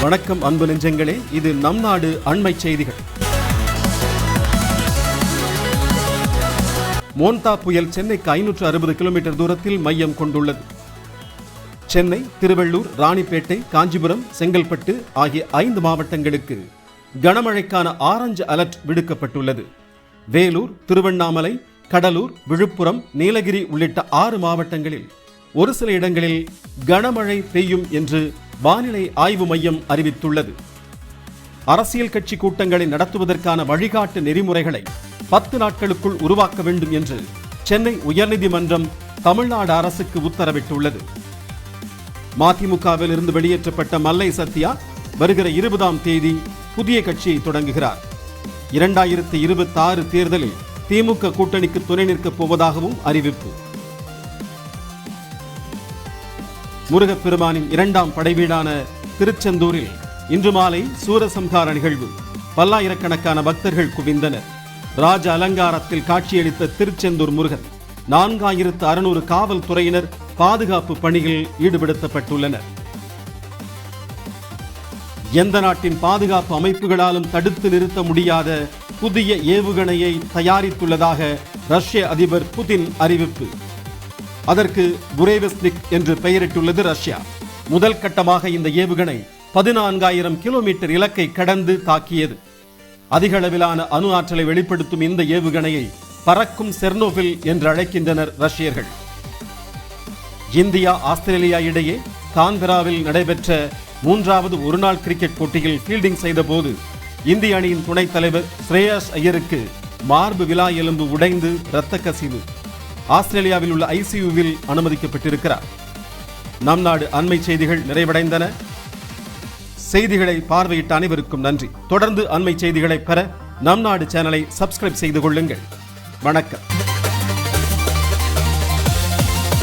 வணக்கம் அன்பு நெஞ்சங்களே, இது நம் நாடு அண்மை செய்திகள். மோன்தா புயல் சென்னைக்கு 560 கிலோமீட்டர் தூரத்தில் மையம் கொண்டுள்ளது. சென்னை, திருவள்ளூர், ராணிப்பேட்டை, காஞ்சிபுரம், செங்கல்பட்டு ஆகிய 5 மாவட்டங்களுக்கு கனமழைக்கான ஆரஞ்சு அலர்ட் விடுக்கப்பட்டுள்ளது. வேலூர், திருவண்ணாமலை, கடலூர், விழுப்புரம், நீலகிரி உள்ளிட்ட 6 மாவட்டங்களில் ஒரு சில இடங்களில் கனமழை பெய்யும் என்று வானிலை ஆய்வு மையம் அறிவித்துள்ளது. அரசியல் கட்சி கூட்டங்களை நடத்துவதற்கான வழிகாட்டு நெறிமுறைகளை 10 நாட்களுக்குள் உருவாக்க வேண்டும் என்று சென்னை உயர்நீதிமன்றம் தமிழ்நாடு அரசுக்கு உத்தரவிட்டுள்ளது. மதிமுகவில் இருந்து வெளியேற்றப்பட்ட மல்லை சத்யா வருகிற 20ஆம் தேதி புதிய கட்சியை தொடங்குகிறார். 2026 தேர்தலில் திமுக கூட்டணிக்கு துணை நிற்கப் போவதாகவும் அறிவிப்பு. முருகப்பெருமானின் 2ஆம் படைவீடான திருச்செந்தூரில் இன்று மாலை சூரசம்ஹார நிகழ்வு. பல்லாயிரக்கணக்கான பக்தர்கள் குவிந்தனர். ராஜ அலங்காரத்தில் காட்சியளித்த திருச்செந்தூர் முருகன் 4600 காவல்துறையினர் பாதுகாப்பு பணியில் ஈடுபடுத்தப்பட்டுள்ளனர். எந்த நாட்டின் பாதுகாப்பு அமைப்புகளாலும் தடுத்து நிறுத்த முடியாத புதிய ஏவுகணையை தயாரித்துள்ளதாக ரஷ்ய அதிபர் புதின் அறிவிப்பு. அதற்கு புரேவஸ்னிக் என்று பெயரிட்டுள்ளது ரஷ்யா. முதல் கட்டமாக இந்த ஏவுகணை 14000 கிலோமீட்டர் இலக்கை கடந்து தாக்கியது. அதிக அளவிலான அணு ஆற்றலை வெளிப்படுத்தும் இந்த ஏவுகணையை பறக்கும் செர்னோபில் என்று அழைக்கின்றனர் ரஷ்யர்கள். இந்தியா, ஆஸ்திரேலியா இடையே கான்பெராவில் நடைபெற்ற 3வது ஒருநாள் கிரிக்கெட் போட்டியில் ஃபீல்டிங் செய்த போது இந்திய அணியின் துணைத் தலைவர் ஸ்ரேயாஸ் ஐயருக்கு மார்பு விலா எலும்பு உடைந்து இரத்த கசிவு. ஆஸ்திரேலியாவில் உள்ள ஐசியூவில் அனுமதிக்கப்பட்டிருக்கிறார். நம் நாடு அண்மை செய்திகள் நிறைவடைந்தன. செய்திகளை பார்வையிட்ட அனைவருக்கும் நன்றி. தொடர்ந்து அண்மை செய்திகளை பெற நம் நாடு சேனலை சப்ஸ்கிரைப் செய்து கொள்ளுங்கள். வணக்கம்.